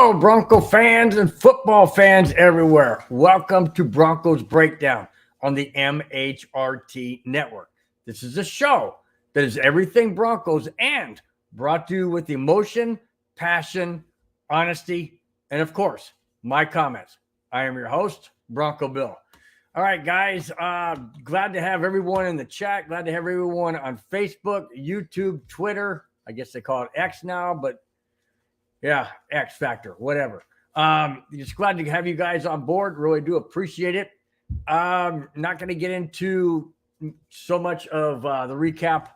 Hello, Bronco fans and football fans everywhere. Welcome to Broncos Breakdown on the MHRT Network. This is a show that is everything Broncos and brought to you with emotion, passion, honesty, and of course, my comments. I am your host, Bronco Bill. All right, guys, glad to have everyone in the chat. Glad to have everyone on Facebook, YouTube, Twitter. I guess they call it X now, but yeah, X Factor, whatever. Just glad to have you guys on board. Really do appreciate it. Not going to get into so much of the recap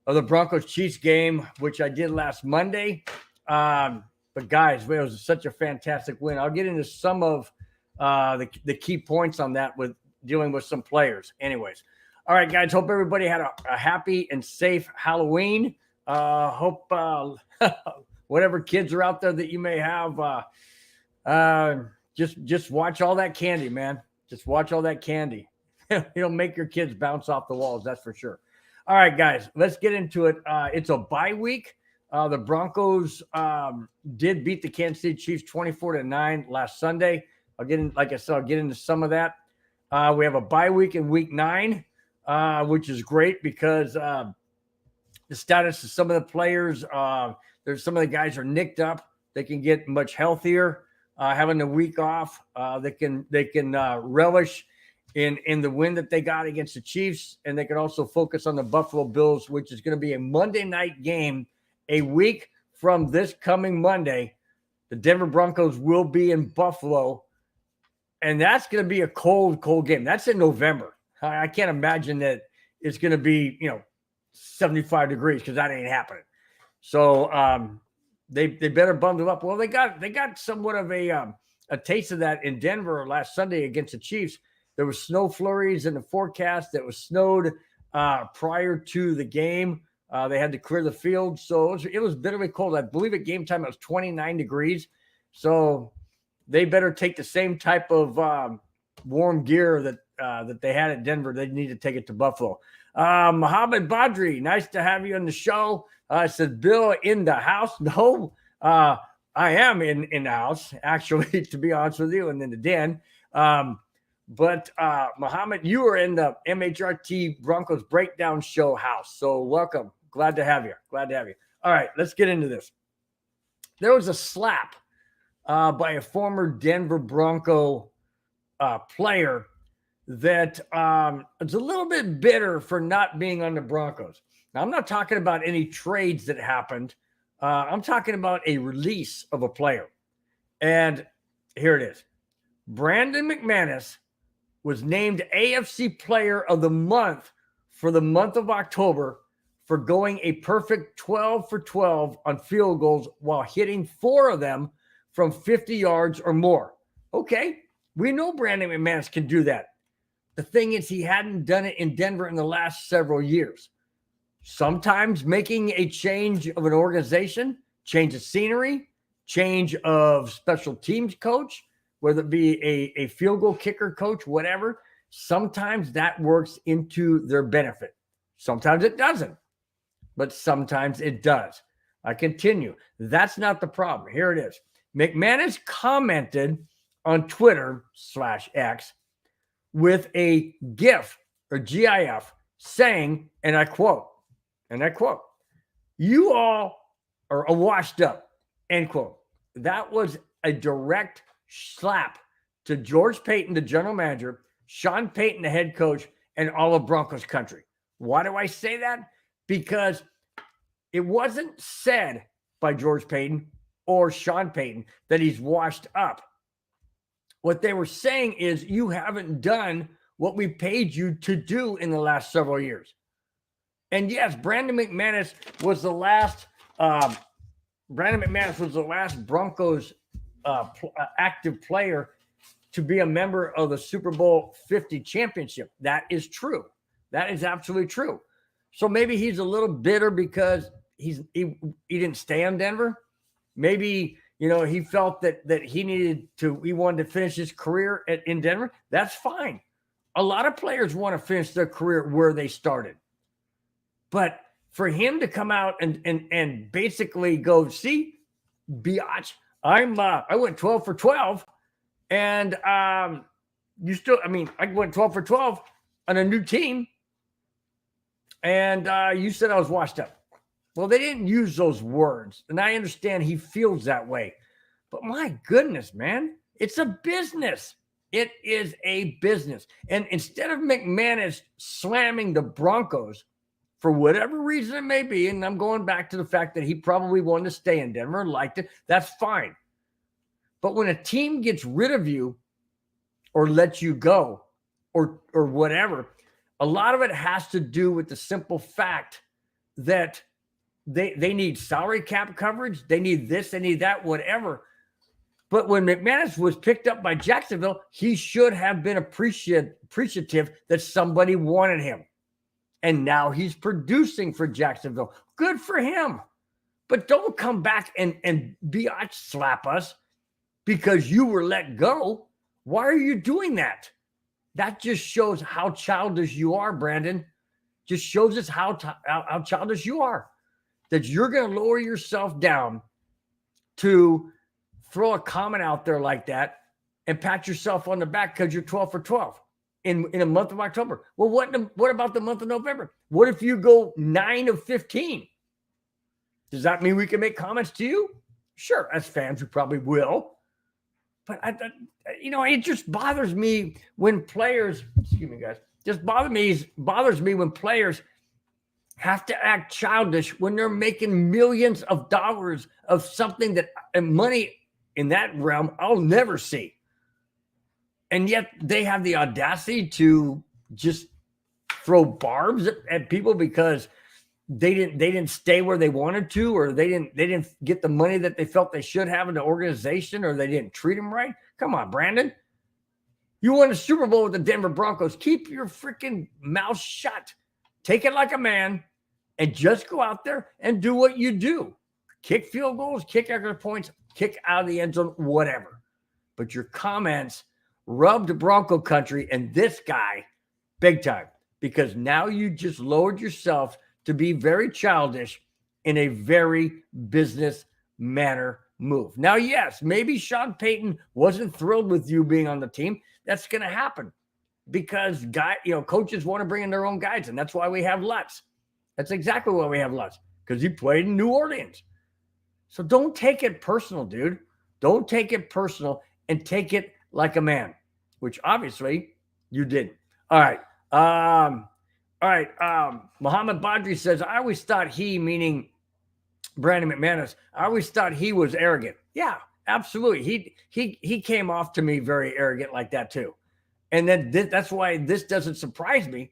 of the Broncos Chiefs game, which I did last Monday. But guys, it was such a fantastic win. I'll get into some of the key points on that with dealing with some players. Anyways, all right, guys. Hope everybody had a happy and safe Halloween. Hope whatever kids are out there that you may have, just watch all that candy, man. Just watch all that candy. Make your kids bounce off the walls. That's for sure. All right, guys, let's get into it. It's a bye week. The Broncos did beat the Kansas City Chiefs 24-9 last Sunday. I'll get into some of that. We have a bye week in week 9, which is great because the status of some of the players, there's some of the guys are nicked up. They can get much healthier, having a week off. They can relish in the win that they got against the Chiefs, and they can also focus on the Buffalo Bills, which is going to be a Monday night game. A week from this coming Monday, the Denver Broncos will be in Buffalo, and that's going to be a cold game. That's in November. I can't imagine that it's going to be 75 degrees because that ain't happening. So they better bundle up. Well, they got somewhat of a taste of that in Denver last Sunday against the Chiefs. There was snow flurries in the forecast. That was snowed prior to the game. They had to clear the field, so it was bitterly cold. I believe at game time it was 29 degrees. So they better take the same type of warm gear that they had at Denver. They need to take it to Buffalo. Mohammed Badri, nice to have you on the show. Said Bill in the house. No, I am in the house, actually, to be honest with you, and in the den. But Mohammed, you are in the MHRT Broncos Breakdown show house. So welcome. Glad to have you. All right, let's get into this. There was a slap by a former Denver Bronco player that is a little bit bitter for not being on the Broncos. Now, I'm not talking about any trades that happened. I'm talking about a release of a player. And here it is. Brandon McManus was named AFC Player of the Month for the month of October for going a perfect 12 for 12 on field goals while hitting 4 of them from 50 yards or more. Okay, we know Brandon McManus can do that. The thing is, he hadn't done it in Denver in the last several years. Sometimes making a change of an organization, change of scenery, change of special teams coach, whether it be a field goal kicker coach, whatever, sometimes that works into their benefit. Sometimes it doesn't, but sometimes it does. I continue. That's not the problem. Here it is. McManus commented on Twitter/X with a GIF or GIF saying, and I quote, "You all are washed up," end quote. That was a direct slap to George Paton, the general manager, Sean Payton, the head coach, and all of Broncos country. Why do I say that? Because it wasn't said by George Paton or Sean Payton that he's washed up. What they were saying is, you haven't done what we paid you to do in the last several years. And yes, Brandon McManus was the last Broncos active player to be a member of the Super Bowl 50 championship. That is true. That is absolutely true. So maybe he's a little bitter because he didn't stay in Denver. Maybe, he felt that he wanted to finish his career in Denver. That's fine. A lot of players want to finish their career where they started. But for him to come out and basically go, see, biatch, I went 12 for 12, and I went 12 for 12 on a new team, and you said I was washed up. Well, they didn't use those words, and I understand he feels that way. But my goodness, man, it's a business. It is a business. And instead of McManus slamming the Broncos for whatever reason it may be, and I'm going back to the fact that he probably wanted to stay in Denver and liked it, that's fine. But when a team gets rid of you or lets you go or whatever, a lot of it has to do with the simple fact that they need salary cap coverage. They need this, they need that, whatever. But when McManus was picked up by Jacksonville, he should have been appreciative that somebody wanted him. And now he's producing for Jacksonville. Good for him. But don't come back and biatch slap us because you were let go. Why are you doing that? That just shows how childish you are, Brandon. Just shows us how childish you are. That you're going to lower yourself down to throw a comment out there like that and pat yourself on the back because you're 12 for 12 in a month of October. Well, what about the month of November? What if you go 9 of 15? Does that mean we can make comments to you? Sure, as fans, we probably will. But it just bothers me when players, excuse me, guys, bothers me when players have to act childish when they're making millions of dollars of something that money in that realm I'll never see. And yet they have the audacity to just throw barbs at people because they didn't stay where they wanted to, or they didn't get the money that they felt they should have in the organization, or they didn't treat them right. Come on, Brandon. You won a Super Bowl with the Denver Broncos. Keep your freaking mouth shut. Take it like a man and just go out there and do what you do. Kick field goals, kick extra points, kick out of the end zone, whatever. But your comments rubbed Bronco country and this guy big time, because now you just lowered yourself to be very childish in a very business manner move. Now, yes, maybe Sean Payton wasn't thrilled with you being on the team. That's going to happen because coaches want to bring in their own guys, and that's why we have Lutz. That's exactly why we have Lutz, because he played in New Orleans. So don't take it personal, dude. Don't take it personal and take it like a man, which obviously you didn't. All right. Muhammad Badri says, I always thought he, meaning Brandon McManus, I always thought he was arrogant. Yeah, absolutely. He came off to me very arrogant like that too. And then that's why this doesn't surprise me.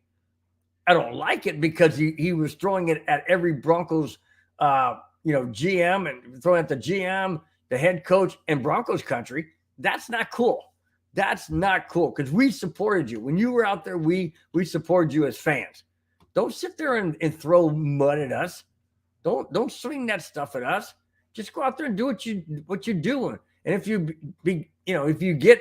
I don't like it because he was throwing it at every Broncos GM and throwing at the GM, the head coach, and Broncos country. That's not cool. That's not cool because we supported you. When you were out there, we supported you as fans. Don't sit there and throw mud at us. Don't swing that stuff at us. Just go out there and do what you're doing. And if you get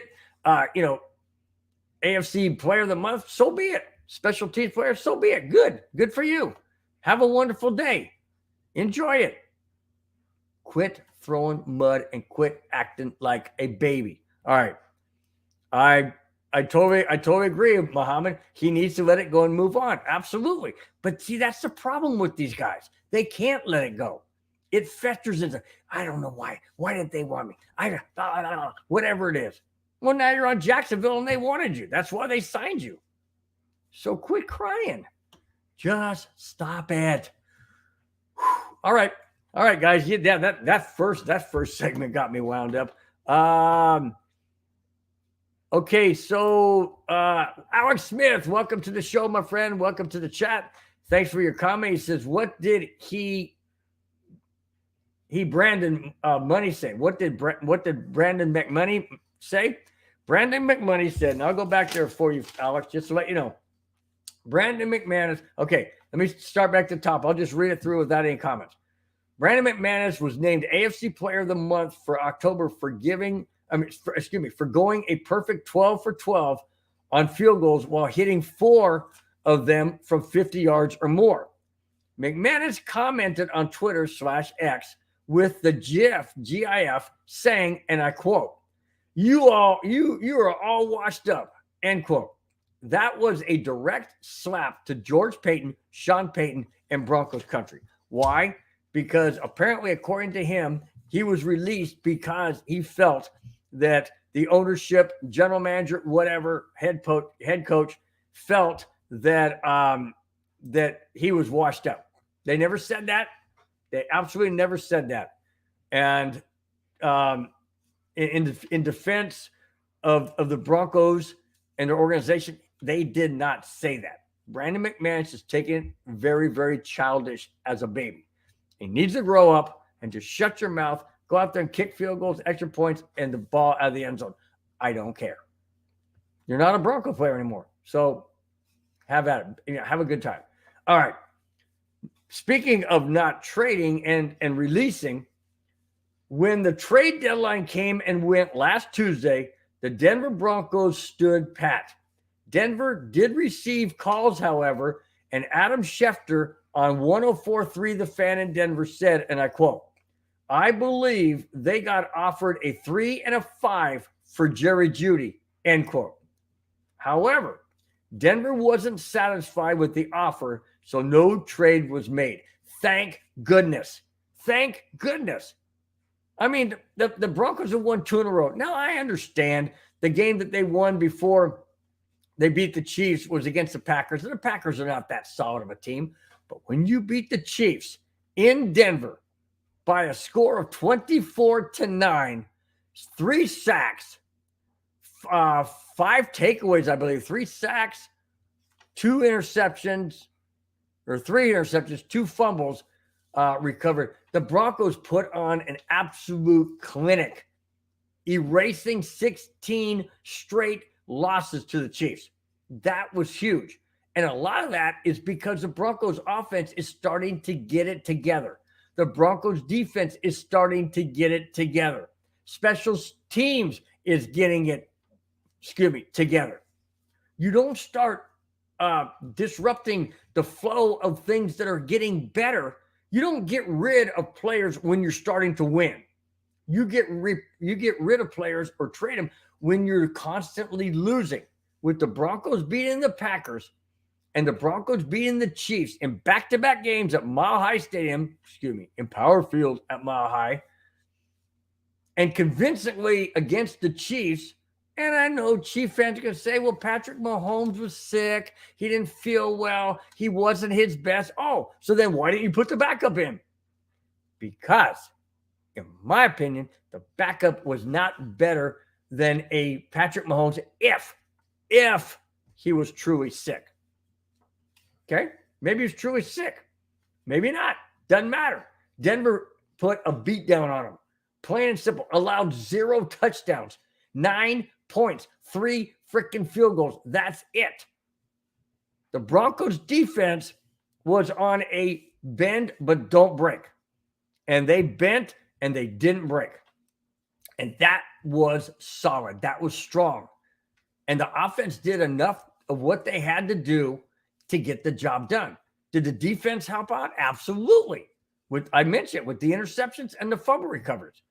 AFC Player of the Month, so be it. Special teams player, so be it. Good for you. Have a wonderful day. Enjoy it. Quit throwing mud and quit acting like a baby. All right. I totally agree with Muhammad. He needs to let it go and move on. Absolutely. But see, that's the problem with these guys. They can't let it go. It festers into, I don't know why. Why didn't they want me? Whatever it is. Well, now you're on Jacksonville and they wanted you. That's why they signed you. So quit crying. Just stop it. All right, guys. Yeah, that first segment got me wound up. Okay, so Alex Smith, welcome to the show, my friend. Welcome to the chat. Thanks for your comment. He says, "What did Brandon Money say? What did Brandon McMoney say?" Brandon McMoney said, and I'll go back there for you, Alex, just to let you know. Brandon McManus. Okay, let me start back to the top. I'll just read it through without any comments. Brandon McManus was named AFC Player of the Month for October for going a perfect 12 for 12 on field goals while hitting 4 of them from 50 yards or more. McManus commented on Twitter /X with the GIF saying, and I quote, you are all washed up, end quote. That was a direct slap to George Payton, Sean Payton, and Broncos country. Why? Because apparently, according to him, he was released because he felt that the ownership, general manager, whatever, head coach felt that that he was washed up. They never said that. They absolutely never said that. And in defense of the Broncos and their organization, they did not say that. Brandon McManus is taking it very, very childish as a baby. He needs to grow up and just shut your mouth, go out there and kick field goals, extra points, and the ball out of the end zone. I don't care. You're not a Bronco player anymore. So have at it. Have a good time. All right. Speaking of not trading and releasing, when the trade deadline came and went last Tuesday, the Denver Broncos stood pat. Denver did receive calls, however, and Adam Schefter on 104.3 The Fan in Denver said, and I quote, I believe they got offered a 3 and a 5 for Jerry Jeudy, end quote. However, Denver wasn't satisfied with the offer, so no trade was made. Thank goodness. Thank goodness. I mean, the Broncos have won 2 in a row. Now, I understand the game that they won before they beat the Chiefs was against the Packers, and the Packers are not that solid of a team. But when you beat the Chiefs in Denver by a score of 24-9, 3 sacks, 5 takeaways, I believe, 3 sacks, 2 interceptions, or 3 interceptions, 2 fumbles recovered. The Broncos put on an absolute clinic, erasing 16 straight losses to the Chiefs. That was huge. And a lot of that is because the Broncos offense is starting to get it together. The Broncos defense is starting to get it together. Special teams is getting it, together. You don't start disrupting the flow of things that are getting better. You don't get rid of players when you're starting to win. You get rid of players or trade them when you're constantly losing. With the Broncos beating the Packers and the Broncos beating the Chiefs in back-to-back games at Mile High Stadium, in Power Field at Mile High, and convincingly against the Chiefs. And I know Chief fans are going to say, well, Patrick Mahomes was sick. He didn't feel well. He wasn't his best. Oh, so then why didn't you put the backup in? Because, in my opinion, the backup was not better than a Patrick Mahomes if he was truly sick. Okay? Maybe he's truly sick. Maybe not. Doesn't matter. Denver put a beat down on him. Plain and simple. Allowed 0 touchdowns. 9 points. 3 freaking field goals. That's it. The Broncos defense was on a bend but don't break. And they bent and they didn't break. And that was solid. That was strong. And the offense did enough of what they had to do to get the job done. Did the defense help out? Absolutely. I mentioned with the interceptions and the fumble recoveries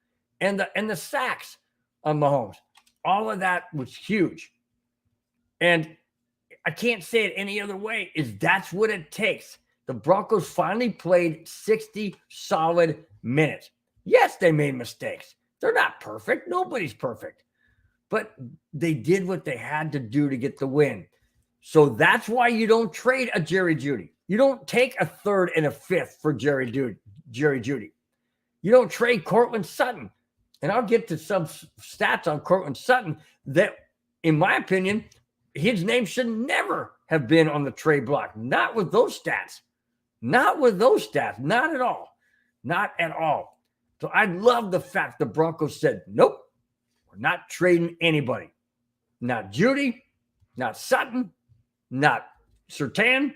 and the sacks on Mahomes. All of that was huge. And I can't say it any other way, that's what it takes. The Broncos finally played 60 solid minutes. Yes, they made mistakes. They're not perfect. Nobody's perfect. But they did what they had to do to get the win. So that's why you don't trade a Jerry Jeudy. You don't take a 3rd and a 5th for Jerry Jeudy. You don't trade Cortland Sutton. And I'll get to some stats on Cortland Sutton that, in my opinion, his name should never have been on the trade block. Not with those stats. Not with those stats. Not at all. Not at all. So I love the fact the Broncos said, nope, we're not trading anybody. Not Jeudy, not Sutton, not Surtain,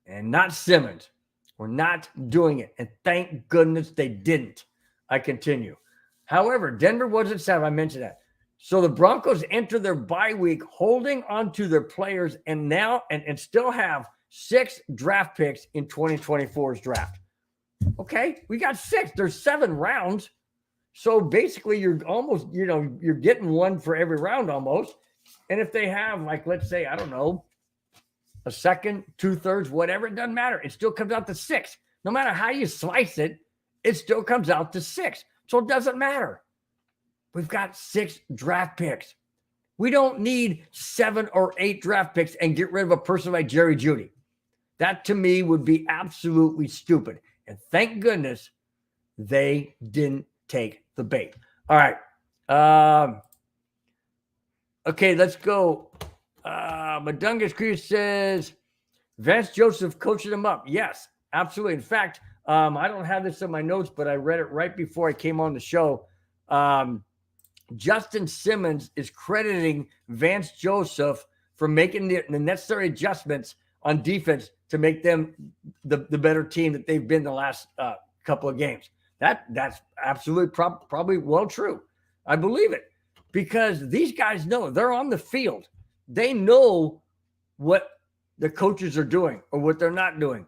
and not Simmons. We're not doing it. And thank goodness they didn't. I continue. However, Denver wasn't satisfied. I mentioned that. So the Broncos enter their bye week holding on to their players and still have 6 draft picks in 2024's draft. Okay, we got 6. There's 7 rounds. So basically you're almost, you're getting one for every round almost. And if they have, like, let's say, I don't know, a second, 2/3, whatever, it doesn't matter. It still comes out to 6. No matter how you slice it, it still comes out to 6. So it doesn't matter. We've got 6 draft picks. We don't need 7 or 8 draft picks and get rid of a person like Jerry Jeudy. That to me would be absolutely stupid. And thank goodness they didn't take the bait. All right. Okay, let's go. Madungus Cruz says, Vance Joseph coaching him up. Yes, absolutely. In fact, I don't have this in my notes, but I read it right before I came on the show. Justin Simmons is crediting Vance Joseph for making the necessary adjustments on defense to make them the better team that they've been the last couple of games. That's absolutely probably well true. I believe it because these guys know they're on the field. They know what the coaches are doing or what they're not doing.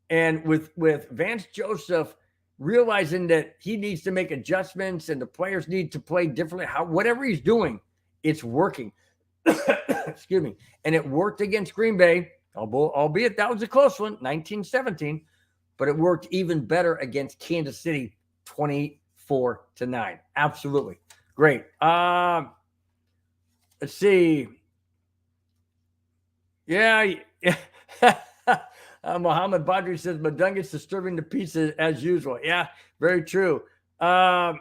And with Vance Joseph realizing that he needs to make adjustments and the players need to play differently, whatever he's doing, it's working. Excuse me. And it worked against Green Bay, albeit that was a close one, 19-17, but it worked even better against Kansas City, 24-9. Absolutely. Great. Let's see. Yeah. Muhammad Badri says Madungus disturbing the pieces as usual. Yeah, very true. Let's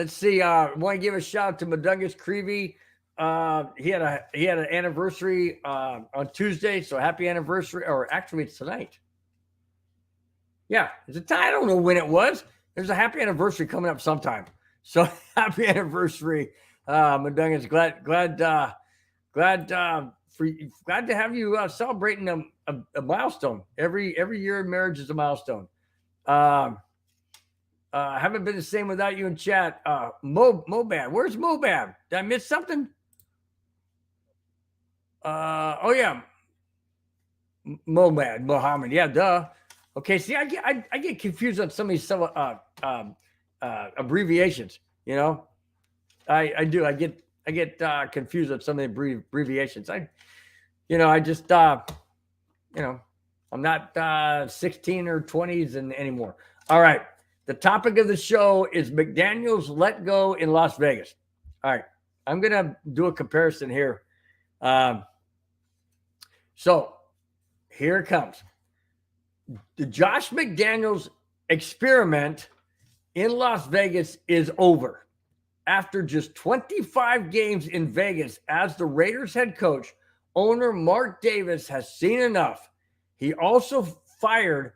see. Want to give a shout out to Madungus Creevy. He had an anniversary on Tuesday, so happy anniversary. Or actually, it's tonight. Yeah, I don't know when it was. There's a happy anniversary coming up sometime. So happy anniversary, Madungus. Glad to have you celebrating a milestone. Every year in marriage is a milestone. Haven't been the same without you in chat. Mobab, where's Mobab? Did I miss something? Oh yeah, Mobab, Mohammed. Yeah, duh. Okay, see, I get confused on some of these abbreviations. You know, I do. I get confused on some of the abbreviations. I'm not 16 or 20s anymore. All right. The topic of the show is McDaniels let go in Las Vegas. All right. I'm going to do a comparison here. So here it comes. The Josh McDaniels experiment in Las Vegas is over. After just 25 games in Vegas as the Raiders head coach, owner Mark Davis has seen enough. He also fired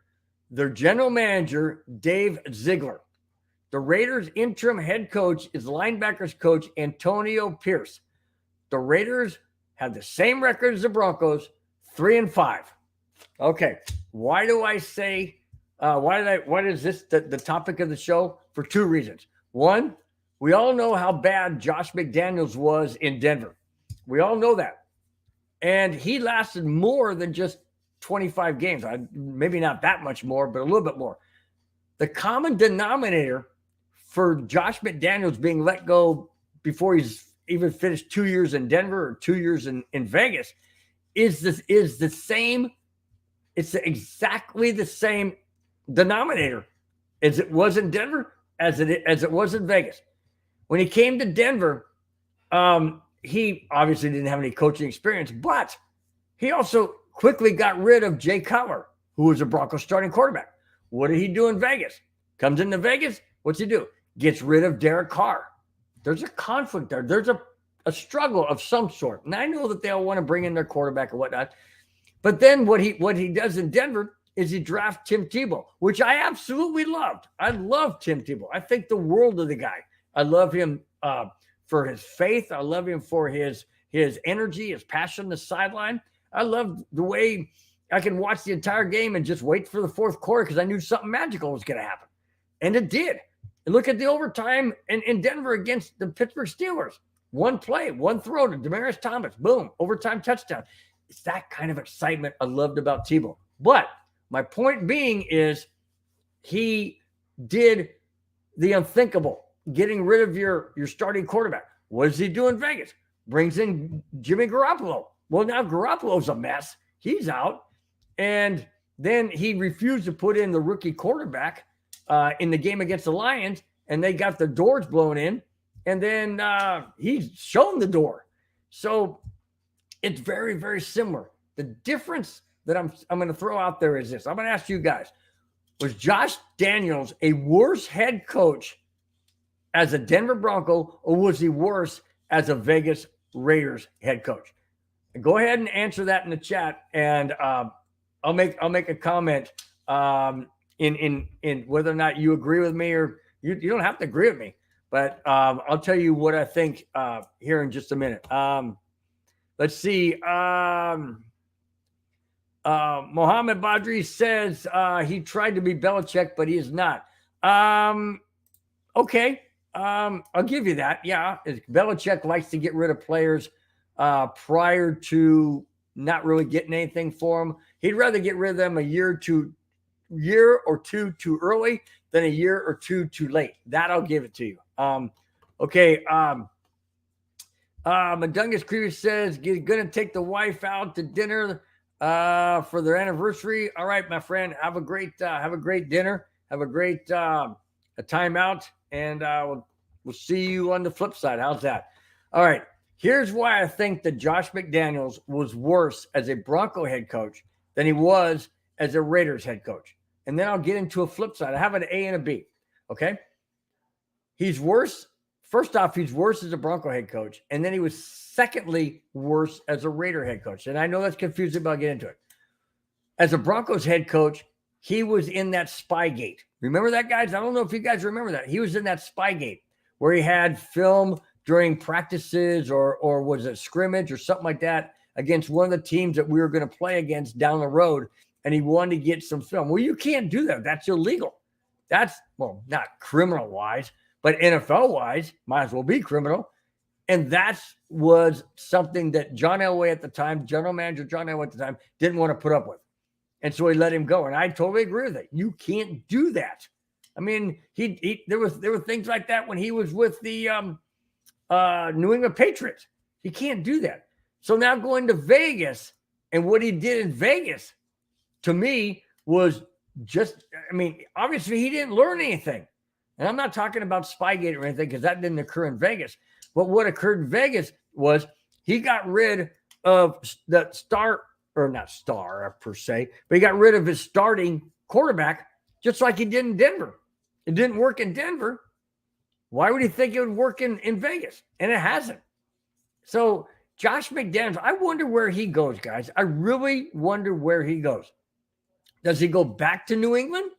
their general manager, Dave Ziegler. The Raiders' interim head coach is linebackers coach Antonio Pierce. The Raiders have the same record as the Broncos, 3-5. Okay, why do I say, why is this the topic of the show? For 2 reasons. One, we all know how bad Josh McDaniels was in Denver. We all know that. And he lasted more than just 25 games. Maybe not that much more, but a little bit more. The common denominator for Josh McDaniels being let go before he's even finished 2 years in Denver or 2 years in Vegas is the same. It's exactly the same denominator as it was in Denver as it was in Vegas. When he came to Denver, he obviously didn't have any coaching experience, but he also quickly got rid of Jay Cutler, who was a Broncos starting quarterback. What did he do in Vegas? Comes into Vegas, what's he do? Gets rid of Derek Carr. There's a conflict there. There's a struggle of some sort. And I know that they all want to bring in their quarterback and whatnot. But then what he does in Denver is he drafts Tim Tebow, which I absolutely loved. I love Tim Tebow. I think the world of the guy. I love him for his faith. I love him for his energy, his passion on the sideline. I love the way I can watch the entire game and just wait for the fourth quarter because I knew something magical was going to happen. And it did. And look at the overtime in Denver against the Pittsburgh Steelers. One play, one throw to Demaryius Thomas. Boom, overtime touchdown. It's that kind of excitement I loved about Tebow. But My point being is he did the unthinkable, getting rid of your starting quarterback. What does he do in Vegas? Brings in Jimmy Garoppolo. Well, now Garoppolo's a mess. He's out. And then he refused to put in the rookie quarterback in the game against the Lions, and they got the doors blown in. And then he's shown the door. So it's very, very similar. The difference that I'm going to throw out there is this. I'm going to ask you guys, was Josh Daniels a worse head coach as a Denver Bronco, or was he worse as a Vegas Raiders head coach? And go ahead and answer that in the chat, and I'll make a comment in whether or not you agree with me, or you don't have to agree with me, but I'll tell you what I think here in just a minute. Let's see. Mohammed Badri says he tried to be Belichick, but he is not. Okay. I'll give you that. Yeah. Belichick likes to get rid of players prior to not really getting anything for them. He'd rather get rid of them a year or two too early than a year or two too late. That I'll give it to you. Okay. Madungus Creevy says, you're going to take the wife out to dinner for their anniversary. All right, my friend, have a great dinner. Have a great a timeout, and we'll see you on the flip side. How's that? All right. Here's why I think that Josh McDaniels was worse as a Bronco head coach than he was as a Raiders head coach. And then I'll get into a flip side. I have an A and a B. Okay. He's worse. First off, he's worse as a Bronco head coach. And then he was secondly worse as a Raider head coach. And I know that's confusing, but I'll get into it. As a Broncos head coach, he was in that Spygate. Remember that, guys? I don't know if you guys remember that. He was in that Spygate where he had film during practices or was it scrimmage or something like that against one of the teams that we were going to play against down the road, and he wanted to get some film. Well, you can't do that. That's illegal. That's, well, not criminal-wise, but NFL-wise, might as well be criminal. And that was something that John Elway at the time, general manager John Elway at the time, didn't want to put up with. And so he let him go. And I totally agree with it. You can't do that. I mean, there were things like that when he was with the New England Patriots. He can't do that. So now going to Vegas, and what he did in Vegas, to me, was just, I mean, obviously he didn't learn anything. And I'm not talking about Spygate or anything because that didn't occur in Vegas. But what occurred in Vegas was he got rid of the star, or not star per se, but he got rid of his starting quarterback just like he did in Denver. It didn't work in Denver. Why would he think it would work in Vegas? And it hasn't. So Josh McDaniels, I wonder where he goes, guys. I really wonder where he goes. Does he go back to New England?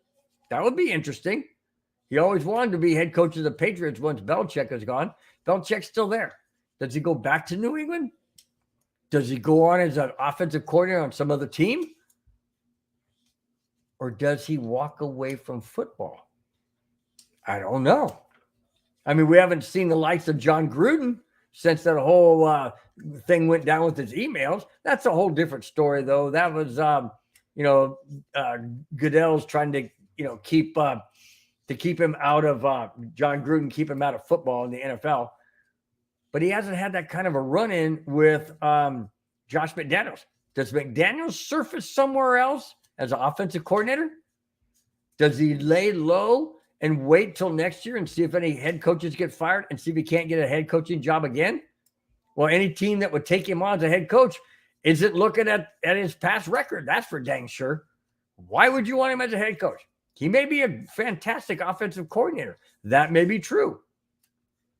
That would be interesting. He always wanted to be head coach of the Patriots once Belichick is gone. Belichick's still there. Does he go back to New England? Does he go on as an offensive coordinator on some other team? Or does he walk away from football? I don't know. I mean, we haven't seen the likes of John Gruden since that whole thing went down with his emails. That's a whole different story, though. That was, Goodell's trying to, keep him out of John Gruden, keep him out of football in the NFL. But he hasn't had that kind of a run-in with Josh McDaniels. Does McDaniels surface somewhere else as an offensive coordinator? Does he lay low and wait till next year and see if any head coaches get fired and see if he can't get a head coaching job again? Well, any team that would take him on as a head coach isn't looking at his past record. That's for dang sure. Why would you want him as a head coach? He may be a fantastic offensive coordinator. That may be true.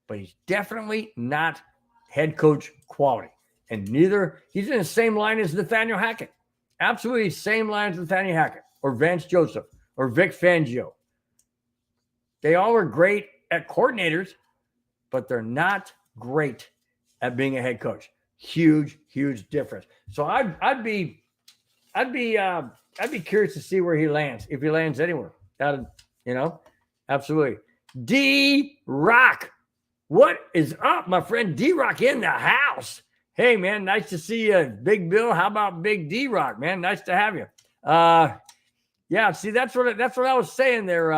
But he's definitely not head coach quality. And neither, he's in the same line as Nathaniel Hackett. Absolutely same line as Nathaniel Hackett or Vance Joseph or Vic Fangio. They all are great at coordinators, but they're not great at being a head coach. Huge, huge difference. So I'd be curious to see where he lands, if he lands anywhere. Absolutely. D-Rock. What is up, my friend? D-Rock in the house. Hey, man, nice to see you. Big Bill, how about Big D-Rock, man? Nice to have you. Yeah, see, that's what I was saying there.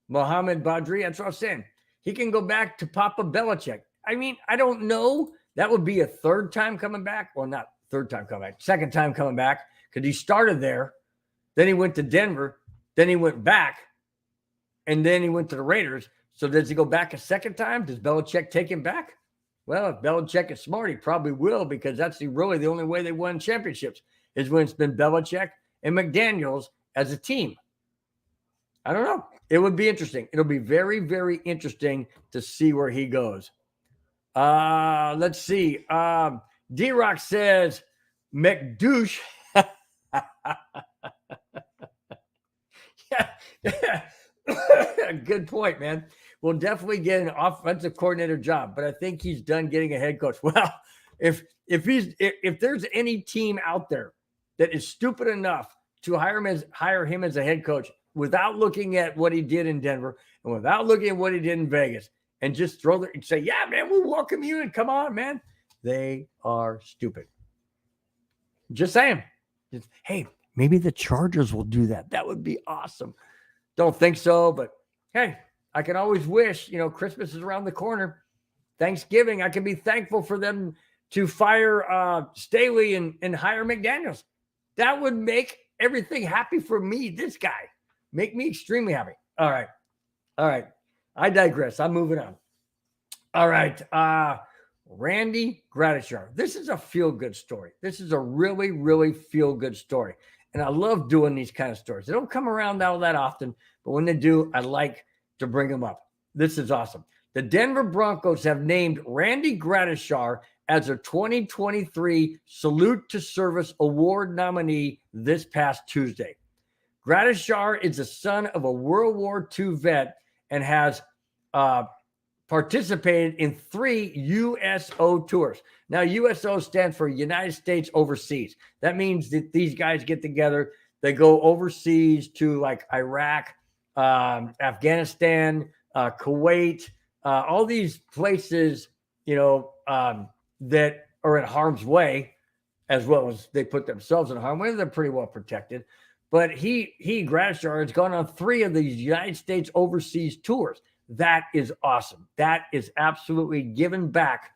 Mohammed Badri. That's what I was saying. He can go back to Papa Belichick. I mean, I don't know. That would be a third time coming back. Well, not third time coming back. Second time coming back because he started there. Then he went to Denver. Then he went back. And then he went to the Raiders. So does he go back a second time? Does Belichick take him back? Well, if Belichick is smart, he probably will, because that's really the only way they won championships is when it's been Belichick and McDaniels as a team. I don't know. It would be interesting. It'll be very, very interesting to see where he goes. Let's see. D-Rock says, McDouche. Yeah. Good point, man. We'll definitely get an offensive coordinator job, but I think he's done getting a head coach. Well, if there's any team out there that is stupid enough to hire him as a head coach without looking at what he did in Denver and without looking at what he did in Vegas and just say, yeah, man, we'll welcome you and come on, man. They are stupid. Just saying. Hey, maybe the Chargers will do that. That would be awesome. Don't think so, but hey, I can always wish, Christmas is around the corner. Thanksgiving, I can be thankful for them to fire Staley and hire McDaniels. That would make everything happy for me. This guy make me extremely happy. All right. I digress. I'm moving on. All right. Randy Gradishar. This is a feel-good story. This is a really, really feel-good story. And I love doing these kind of stories. They don't come around all that often, but when they do, I like to bring them up. This is awesome. The Denver Broncos have named Randy Gradishar as a 2023 Salute to Service Award nominee this past Tuesday. Gradishar is the son of a World War II vet and has participated in 3 USO tours. Now, USO stands for United States Overseas. That means that these guys get together. They go overseas to like Iraq, Afghanistan, Kuwait, all these places, that are in harm's way, as well as they put themselves in harm's way. They're pretty well protected. But Gradishar, has gone on 3 of these United States overseas tours. That is awesome. That is absolutely giving back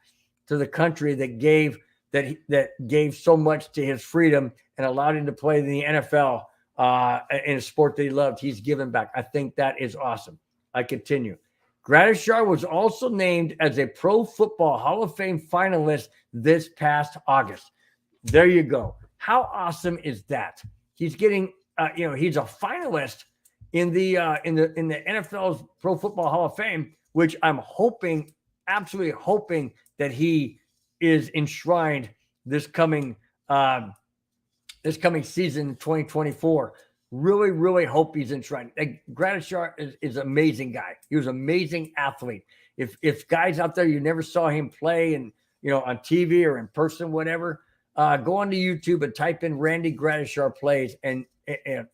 to the country that gave so much to his freedom and allowed him to play in the NFL in a sport that he loved. He's given back. I think that is awesome. I continue. Gradishar was also named as a Pro Football Hall of Fame finalist this past August. There you go. How awesome is that? He's getting, he's a finalist in the NFL's Pro Football Hall of Fame, which I'm absolutely hoping that he is enshrined this coming season, 2024. Really, really hope he's enshrined. Gradishar is an amazing guy. He was an amazing athlete. If guys out there, you never saw him play and on TV or in person, whatever, go onto YouTube and type in Randy Gradishar plays, and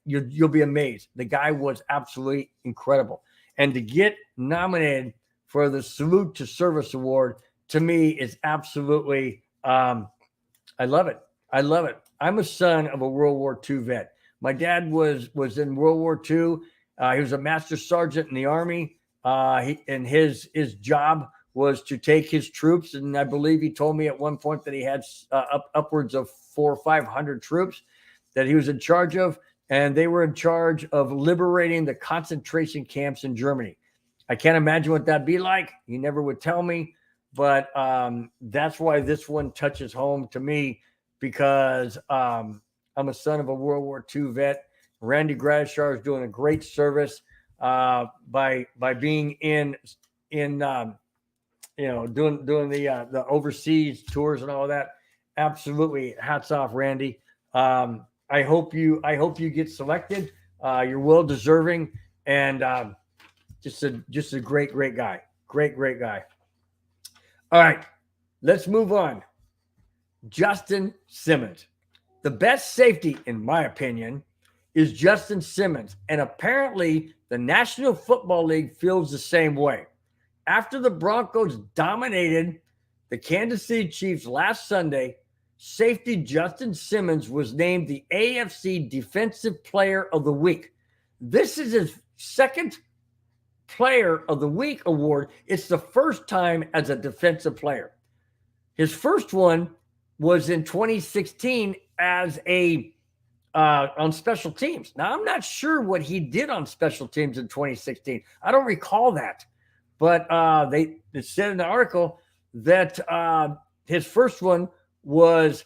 you'll be amazed. The guy was absolutely incredible. And to get nominated for the Salute to Service Award, to me, is absolutely, I love it. I love it. I'm a son of a World War II vet. My dad was in World War II. He was a master sergeant in the Army. And his job was to take his troops. And I believe he told me at one point that he had upwards of 400 or 500 troops that he was in charge of. And they were in charge of liberating the concentration camps in Germany. I can't imagine what that'd be like. He never would tell me. But that's why this one touches home to me, because I'm a son of a World War II vet. Randy Gradishar is doing a great service by being in doing the overseas tours and all that. Absolutely, hats off, Randy. I hope you get selected. You're well deserving, and just a great guy. Great guy. All right, let's move on. Justin Simmons. The best safety, in my opinion, is Justin Simmons. And apparently, the National Football League feels the same way. After the Broncos dominated the Kansas City Chiefs last Sunday, safety Justin Simmons was named the AFC Defensive Player of the Week. This is his second Player of the Week award. It's the first time as a defensive player. His first one was in 2016 as on special teams. Now, I'm not sure what he did on special teams in 2016. I don't recall that. But they said in the article that his first one was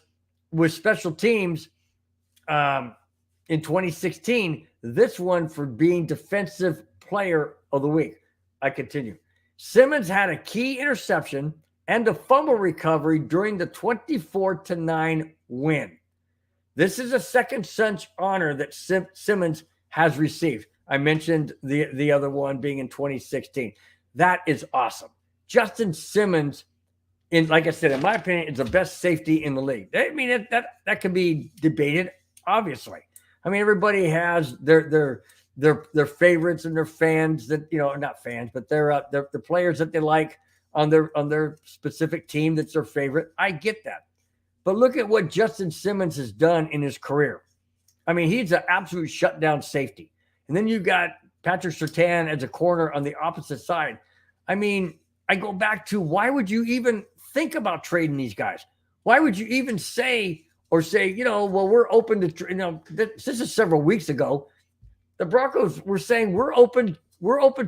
with special teams in 2016. This one for being Defensive Player of the Week. I continue. Simmons had a key interception and a fumble recovery during the 24-9 win. This is a second such honor that Simmons has received. I mentioned the other one being in 2016. That is awesome. Justin Simmons, like I said, in my opinion, is the best safety in the league. I mean, that can be debated, obviously. I mean, everybody has their favorites and their fans that, not fans, but they're the players that they like on their specific team that's their favorite. I get that. But look at what Justin Simmons has done in his career. I mean, he's an absolute shutdown safety. And then you got Patrick Surtain as a corner on the opposite side. I mean, I go back to, why would you even think about trading these guys? Why would you even say, well, we're open to, this is several weeks ago. The Broncos were saying we're open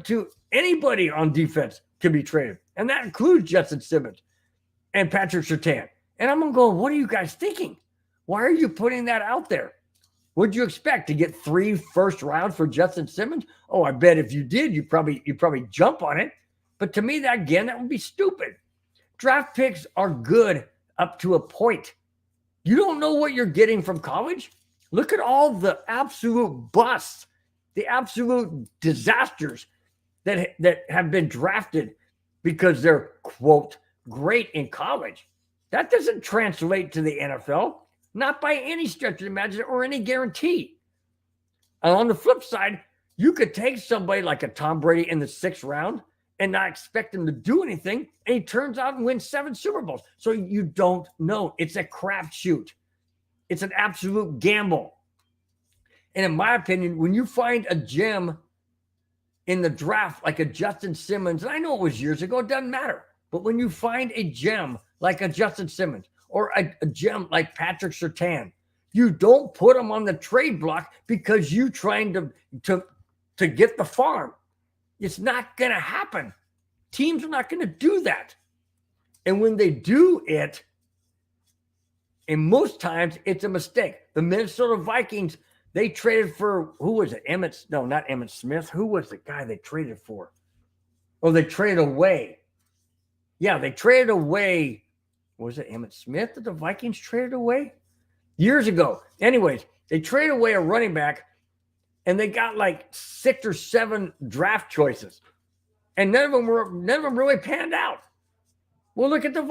to anybody on defense can be traded. And that includes Justin Simmons and Patrick Surtain. And I'm going, what are you guys thinking? Why are you putting that out there? Would you expect to get 3 first rounds for Justin Simmons? Oh, I bet if you did, you'd probably jump on it. But to me, that would be stupid. Draft picks are good up to a point. You don't know what you're getting from college. Look at all the absolute busts, the absolute disasters that have been drafted because they're, quote, great in college. That doesn't translate to the NFL, not by any stretch of the imagination or any guarantee. And on the flip side, you could take somebody like a Tom Brady in the 6th round and not expect him to do anything, and he turns out and wins 7 Super Bowls. So you don't know. It's a crapshoot. It's an absolute gamble. And in my opinion, when you find a gem in the draft like a Justin Simmons, and I know it was years ago, it doesn't matter. But when you find a gem like a Justin Simmons or a gem like Patrick Surtain, you don't put them on the trade block because you trying to get the farm. It's not going to happen. Teams are not going to do that. And when they do it, and most times it's a mistake. The Minnesota Vikings, they traded for, who was it? Not Emmitt Smith. Who was the guy they traded for? Oh, they traded away. Yeah, they traded away. Was it Emmitt Smith that the Vikings traded away? Years ago. Anyways, they traded away a running back, and they got like 6 or 7 draft choices, and none of them really panned out. Well, look at the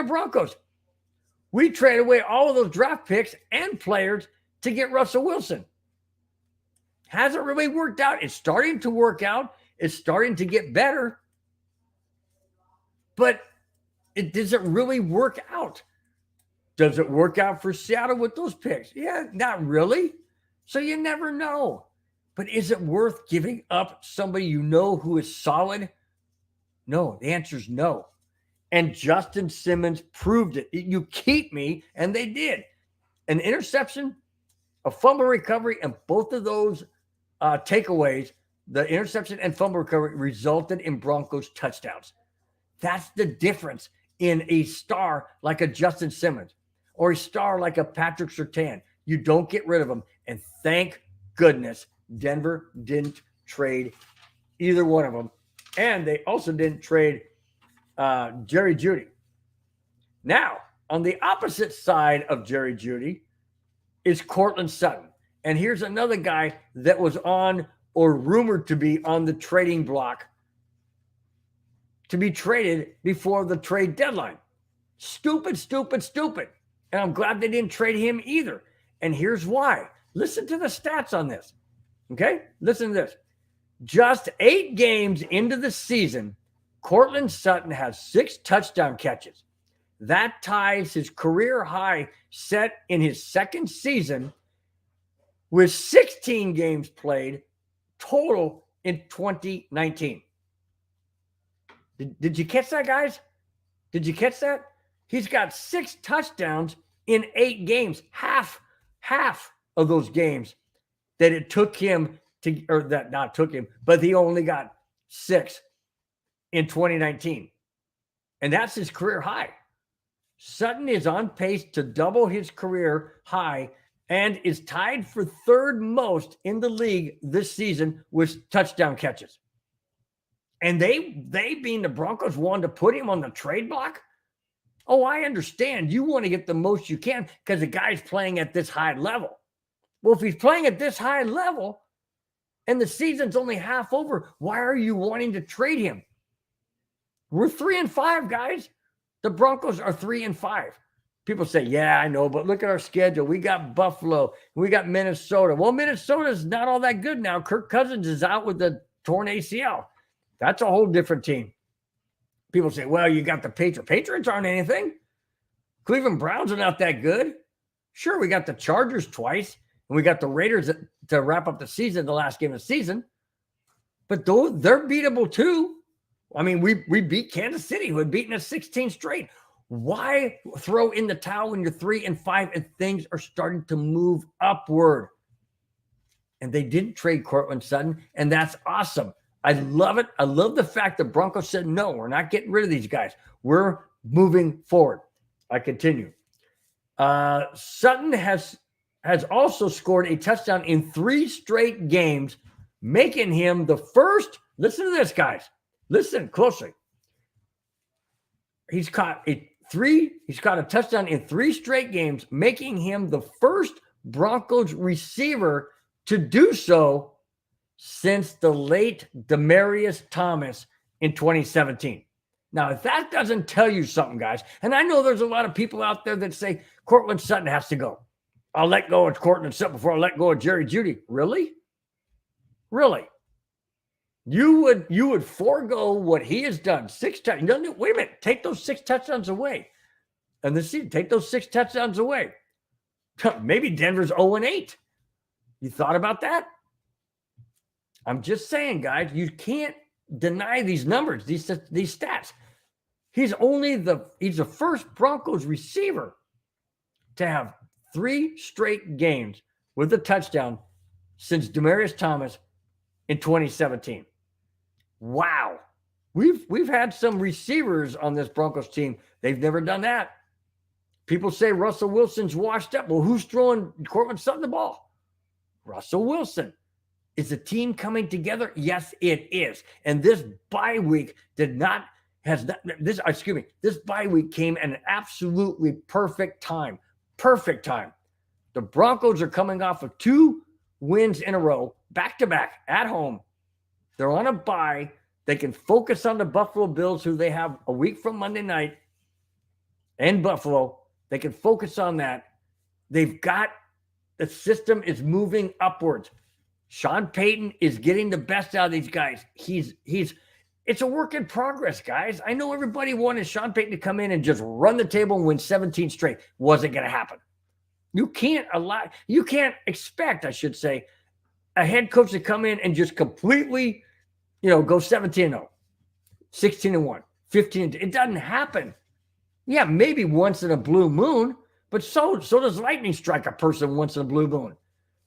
Broncos. We traded away all of those draft picks and players to get Russell Wilson. Hasn't really worked out. It's starting to work out. It's starting to get better. But it doesn't really work out. Does it work out for Seattle with those picks? Yeah, not really. So you never know. But is it worth giving up somebody who is solid? No, the answer is no. And Justin Simmons proved it. You keep me, and they did. An interception, a fumble recovery, and both of those takeaways, the interception and fumble recovery, resulted in Broncos touchdowns. That's the difference in a star like a Justin Simmons or a star like a Patrick Surtain. You don't get rid of them. And thank goodness Denver didn't trade either one of them. And they also didn't trade Jerry Jeudy. Now, on the opposite side of Jerry Jeudy is Courtland Sutton. And here's another guy that was on or rumored to be on the trading block to be traded before the trade deadline. Stupid. And I'm glad they didn't trade him either. And here's why. Listen to the stats on this. Okay? Listen to this. Just 8 games into the season, Courtland Sutton has 6 touchdown catches. That ties his career high set in his second season with 16 games played total in 2019. Did you catch that, guys? Did you catch that? He's got 6 touchdowns in 8 games. Half of those games that it took him to, or that not took him, but he only got 6 in 2019. And that's his career high. Sutton is on pace to double his career high and is tied for 3rd most in the league this season with touchdown catches. And they being the Broncos, wanted to put him on the trade block. Oh, I understand. You want to get the most you can because the guy's playing at this high level. Well, if he's playing at this high level and the season's only half over, why are you wanting to trade him? We're 3-5, guys. The Broncos are 3-5. People say, yeah, I know, but look at our schedule. We got Buffalo. We got Minnesota. Well, Minnesota's not all that good now. Kirk Cousins is out with the torn ACL. That's a whole different team. People say, well, you got the Patriots. Patriots aren't anything. Cleveland Browns are not that good. Sure, we got the Chargers twice, and we got the Raiders to wrap up the season, the last game of the season. But they're beatable too. I mean, we beat Kansas City, who had beaten us 16 straight. Why throw in the towel when you're 3-5 and things are starting to move upward? And they didn't trade Courtland Sutton, and that's awesome. I love it. I love the fact that Broncos said, no, we're not getting rid of these guys. We're moving forward. I continue. Sutton has also scored a touchdown in 3 straight games, making him the first. Listen to this, guys. Listen closely. He's caught a touchdown in 3 straight games, making him the first Broncos receiver to do so since the late Demaryius Thomas in 2017. Now, if that doesn't tell you something, guys, and I know there's a lot of people out there that say Courtland Sutton has to go. I'll let go of Courtland Sutton before I let go of Jerry Jeudy. Really? Really? You would forego what he has done. 6 touchdowns. Wait a minute. Take those 6 touchdowns away. And take those 6 touchdowns away. Maybe Denver's 0-8. You thought about that? I'm just saying, guys, you can't deny these numbers, these stats. He's the first Broncos receiver to have 3 straight games with a touchdown since Demaryius Thomas in 2017. Wow. We've had some receivers on this Broncos team. They've never done that. People say Russell Wilson's washed up. Well, who's throwing Courtland Sutton the ball? Russell Wilson. Is the team coming together? Yes, it is. And this bye week this bye week came at an absolutely perfect time. Perfect time. The Broncos are coming off of 2 wins in a row, back-to-back, at home. They're on a bye. They can focus on the Buffalo Bills, who they have a week from Monday night, and Buffalo. They can focus on that. The system is moving upwards. Sean Payton is getting the best out of these guys. It's a work in progress, guys. I know everybody wanted Sean Payton to come in and just run the table and win 17 straight. Wasn't going to happen. You can't expect, I should say, a head coach to come in and just completely, go 17-0, 16-1, 15. It doesn't happen. Yeah, maybe once in a blue moon, but so does lightning strike a person once in a blue moon.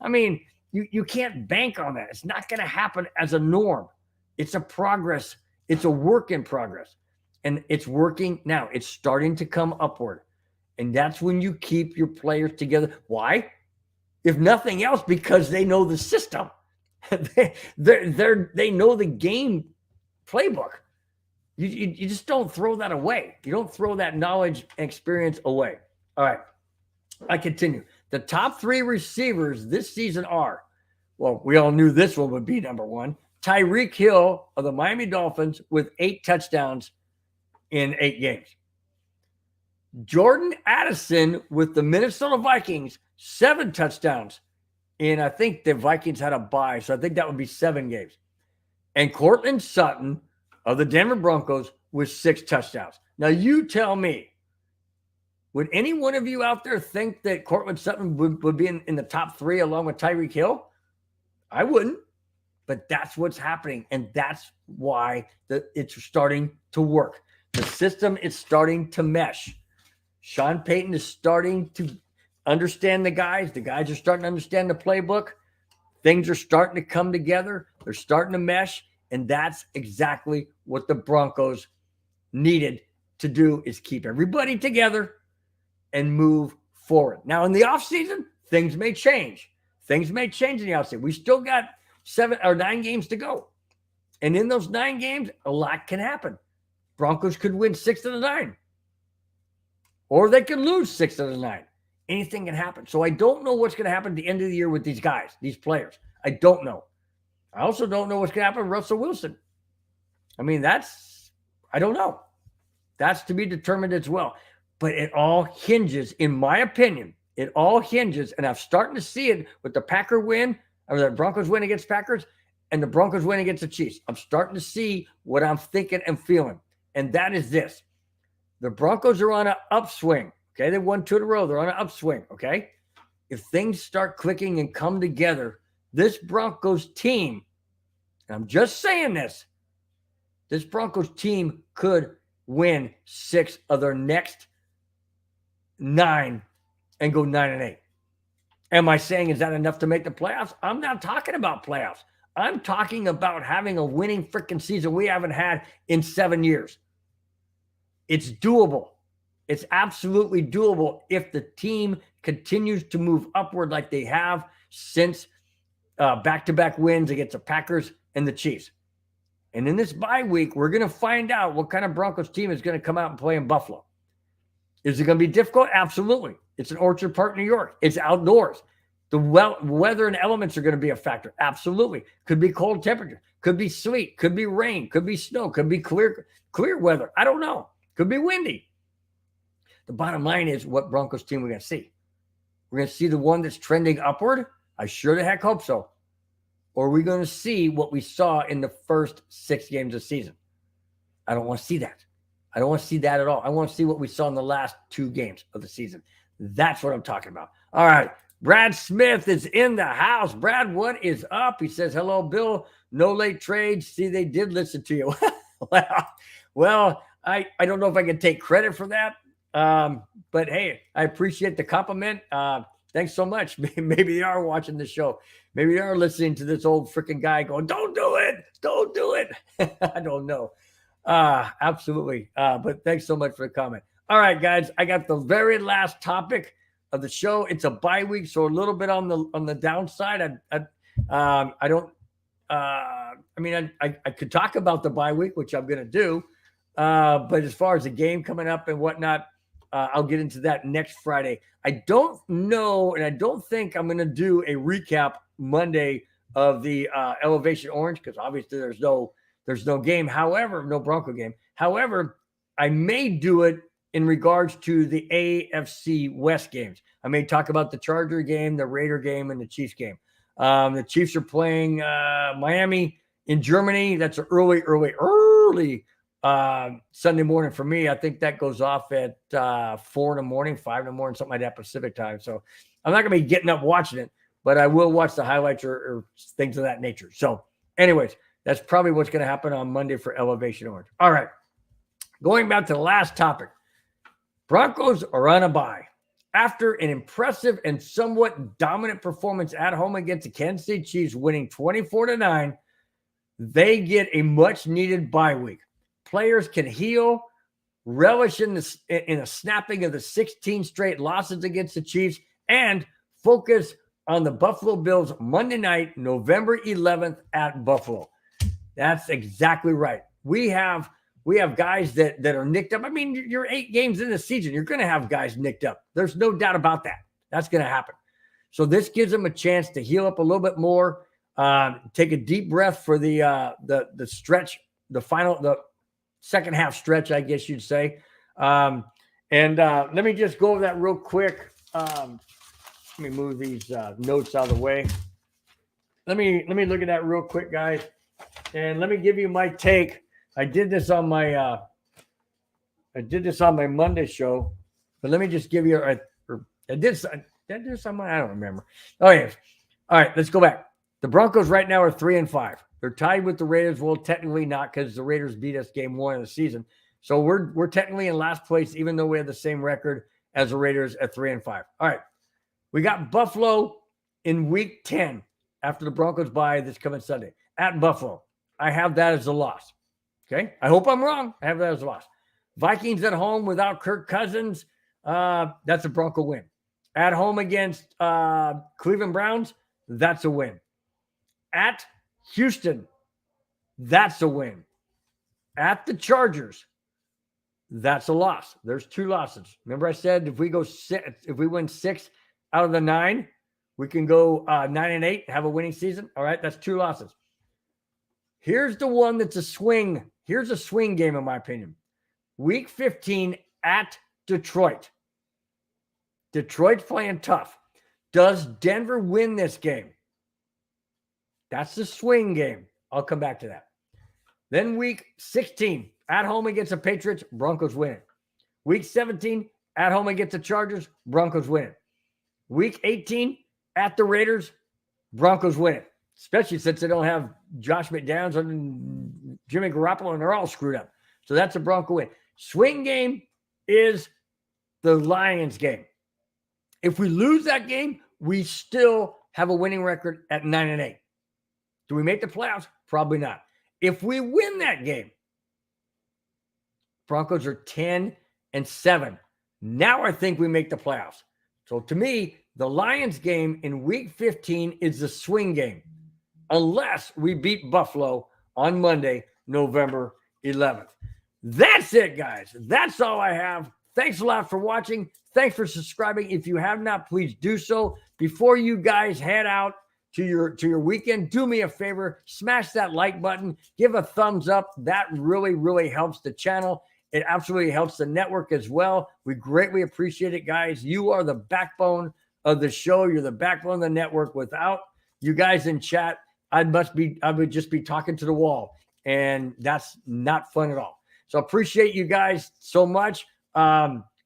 I mean, you can't bank on that. It's not going to happen as a norm. It's a progress. It's a work in progress. And it's working now. It's starting to come upward. And that's when you keep your players together. Why? If nothing else, because they know the system. they know the game playbook. You just don't throw that away. You don't throw that knowledge and experience away. All right. I continue. The top 3 receivers this season are, well, we all knew this one would be number 1. Tyreek Hill of the Miami Dolphins with 8 touchdowns in 8 games. Jordan Addison with the Minnesota Vikings, 7 touchdowns. And I think the Vikings had a bye, so I think that would be 7 games. And Courtland Sutton of the Denver Broncos with 6 touchdowns. Now, you tell me, Would any one of you out there think that Cortland Sutton would be in the top 3 along with Tyreek Hill? I wouldn't. But that's what's happening, and that's why it's starting to work. The system is starting to mesh. Sean Payton is starting to understand the guys. The guys are starting to understand the playbook. Things are starting to come together. They're starting to mesh, and that's exactly what the Broncos needed to do, is keep everybody together and move forward. Now, in the offseason, things may change. Things may change in the offseason. We still got 7 or 9 games to go. And in those 9 games, a lot can happen. Broncos could win 6 of the 9. Or they could lose 6 of the 9. Anything can happen. So I don't know what's going to happen at the end of the year with these guys, these players. I don't know. I also don't know what's going to happen with Russell Wilson. I mean, I don't know. That's to be determined as well. But it all hinges, in my opinion, and I'm starting to see it with the Packer win, or the Broncos win against Packers, and the Broncos win against the Chiefs. I'm starting to see what I'm thinking and feeling, and that is this. The Broncos are on an upswing, okay? They won 2 in a row. They're on an upswing, okay? If things start clicking and come together, this Broncos team, and I'm just saying this Broncos team could win 6 of their next 9 and go 9-8. Am I saying, is that enough to make the playoffs? I'm not talking about playoffs. I'm talking about having a winning freaking season we haven't had in 7 years. It's doable. It's absolutely doable if the team continues to move upward like they have since back-to-back wins against the Packers and the Chiefs. And in this bye week, we're going to find out what kind of Broncos team is going to come out and play in Buffalo. Is it going to be difficult? Absolutely. It's in Orchard Park, New York. It's outdoors. The weather and elements are going to be a factor. Absolutely. Could be cold temperature. Could be sleet. Could be rain. Could be snow. Could be clear weather. I don't know. Could be windy. The bottom line is, what Broncos team we're going to see. We're going to see the one that's trending upward. I sure the heck hope so. Or are we going to see what we saw in the first 6 games of the season? I don't want to see that. I don't want to see that at all. I want to see what we saw in the last 2 games of the season. That's what I'm talking about. All right. Brad Smith is in the house. Brad, what is up? He says, hello, Bill. No late trades. See, they did listen to you. well, I don't know if I can take credit for that. But hey, I appreciate the compliment. Thanks so much. Maybe they are watching the show. Maybe they are listening to this old freaking guy going, don't do it. Don't do it. I don't know. Absolutely. But thanks so much for the comment. All right, guys, I got the very last topic of the show. It's a bye week, so a little bit on the downside. I could talk about the bye week, which I'm going to do. But as far as the game coming up and whatnot, I'll get into that next Friday. I don't know, and I don't think I'm going to do a recap Monday of the Elevation Orange, because obviously there's no game. However, no Bronco game. However, I may do it in regards to the AFC West games. I may talk about the Charger game, the Raider game, and the Chiefs game. The Chiefs are playing Miami in Germany. That's an early Sunday morning for me. I think that goes off at 4 in the morning, 5 in the morning, something like that Pacific time. So I'm not going to be getting up watching it, but I will watch the highlights or things of that nature. So anyways, that's probably what's going to happen on Monday for Elevation Orange. All right. Going back to the last topic. Broncos are on a bye. After an impressive and somewhat dominant performance at home against the Kansas City Chiefs, winning 24-9, they get a much-needed bye week. Players can heal, relish in a snapping of the 16 straight losses against the Chiefs, and focus on the Buffalo Bills Monday night, November 11th at Buffalo. That's exactly right. We have guys that are nicked up. I mean, you're 8 games in the season. You're going to have guys nicked up. There's no doubt about that. That's going to happen. So this gives them a chance to heal up a little bit more, take a deep breath for the stretch, the second half stretch, I guess you'd say. Let me just go over that real quick. Let me move these notes out of the way. Let me look at that real quick, guys, and let me give you my take. I did this on my Monday show. But let me just give you I did something. I don't remember. Oh, yeah. All right, let's go back. The Broncos right now are 3-5. They're tied with the Raiders. Well, technically not, because the Raiders beat us game 1 of the season. So we're technically in last place, even though we have the same record as the Raiders at 3-5. All right. We got Buffalo in week 10 after the Broncos bye this coming Sunday at Buffalo. I have that as a loss. Okay. I hope I'm wrong. I have that as a loss. Vikings at home without Kirk Cousins. That's a Bronco win. At home against Cleveland Browns, that's a win. At Houston, that's a win. At the Chargers, that's a loss. There's 2 losses. Remember I said if we win 6 out of the 9, we can go 9-8, have a winning season. All right, that's 2 losses. Here's the one that's a swing. Here's a swing game, in my opinion. Week 15 at Detroit. Detroit's playing tough. Does Denver win this game? That's the swing game. I'll come back to that. Then week 16, at home against the Patriots, Broncos win it. Week 17, at home against the Chargers, Broncos win it. Week 18, at the Raiders, Broncos win it. Especially since they don't have Josh McDaniels and Jimmy Garoppolo, and they're all screwed up. So that's a Bronco win. Swing game is the Lions game. If we lose that game, we still have a winning record at 9-8. Do we make the playoffs? Probably not. If we win that game, Broncos are 10-7. Now I think we make the playoffs. So to me, the Lions game in week 15 is the swing game, unless we beat Buffalo on Monday, November 11th. That's it, guys. That's all I have. Thanks a lot for watching. Thanks for subscribing. If you have not, please do so. Before you guys head out to your weekend, do me a favor, smash that like button, give a thumbs up. That really, really helps the channel. It absolutely helps the network as well. We greatly appreciate it, guys. You are the backbone of the show. You're the backbone of the network. Without you guys in chat, I would just be talking to the wall, and that's not fun at all. So appreciate you guys so much.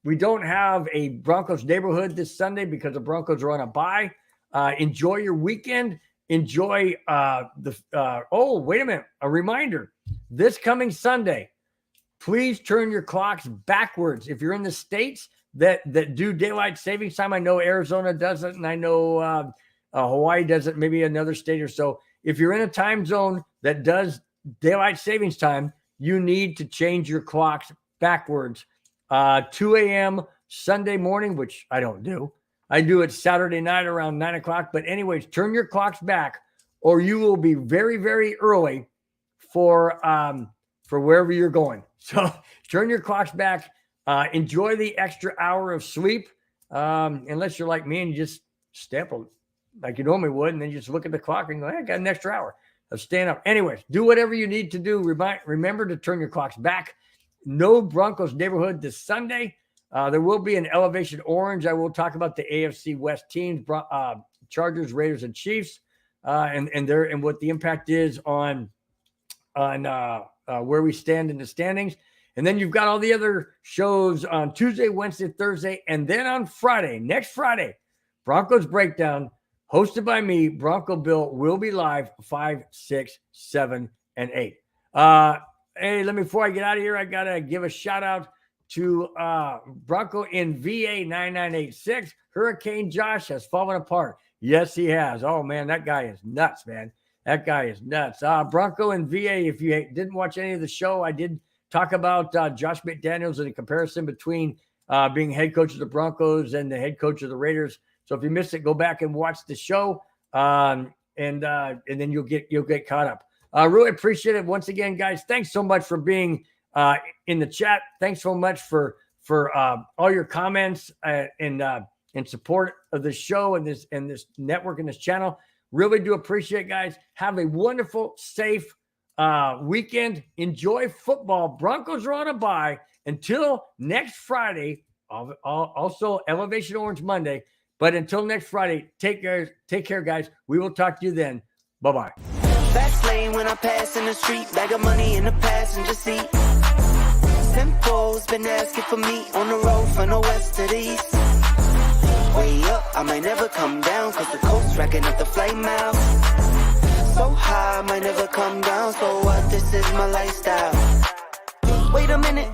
We don't have a Broncos neighborhood this Sunday because the Broncos are on a bye. Enjoy your weekend. Enjoy wait a minute. A reminder. This coming Sunday, please turn your clocks backwards. If you're in the states that do daylight savings time, I know Arizona does it, and I know Hawaii does it, maybe another state or so. If you're in a time zone that does daylight savings time, you need to change your clocks backwards. 2 a.m. Sunday morning, which I don't do. I do it Saturday night around 9 o'clock. But anyways, turn your clocks back, or you will be very, very early for wherever you're going. So turn your clocks back. Enjoy the extra hour of sleep. Unless you're like me and you just stay up like you normally would, and then you just look at the clock and go, hey, I got an extra hour of staying up. Anyways, do whatever you need to do. Remember to turn your clocks back. No Broncos neighborhood this Sunday. There will be an elevation orange. I will talk about the AFC West teams, Chargers, Raiders, and Chiefs, and what the impact is on where we stand in the standings. And then you've got all the other shows on Tuesday, Wednesday, Thursday, and then on Friday, next Friday, Broncos Breakdown, hosted by me, Bronco Bill, will be live 5, 6, 7, and 8. Hey, before I get out of here, I got to give a shout out to Bronco in VA 9986. Hurricane Josh has fallen apart. Yes, he has. Oh, man, that guy is nuts, man. That guy is nuts. Bronco in VA, if you didn't watch any of the show, I did talk about Josh McDaniels and the comparison between being head coach of the Broncos and the head coach of the Raiders. So if you missed it, go back and watch the show, and then you'll get caught up. Really appreciate it. Once again, guys, thanks so much for being in the chat. Thanks so much for all your comments and support of the show and this network and this channel. Really do appreciate it, guys. Have a wonderful, safe weekend. Enjoy football. Broncos are on a bye until next Friday. Also, Elevation Orange Monday. But until next Friday, take care, guys. We will talk to you then. Bye-bye. Fast lane when I pass in the street, bag of money in the passenger seat. Simple, been asking for me on the road from the west to the east. Way up, I might never come down, cause the coast racking up the flight miles. So high, I might never come down, so what, this is my lifestyle. Wait a minute,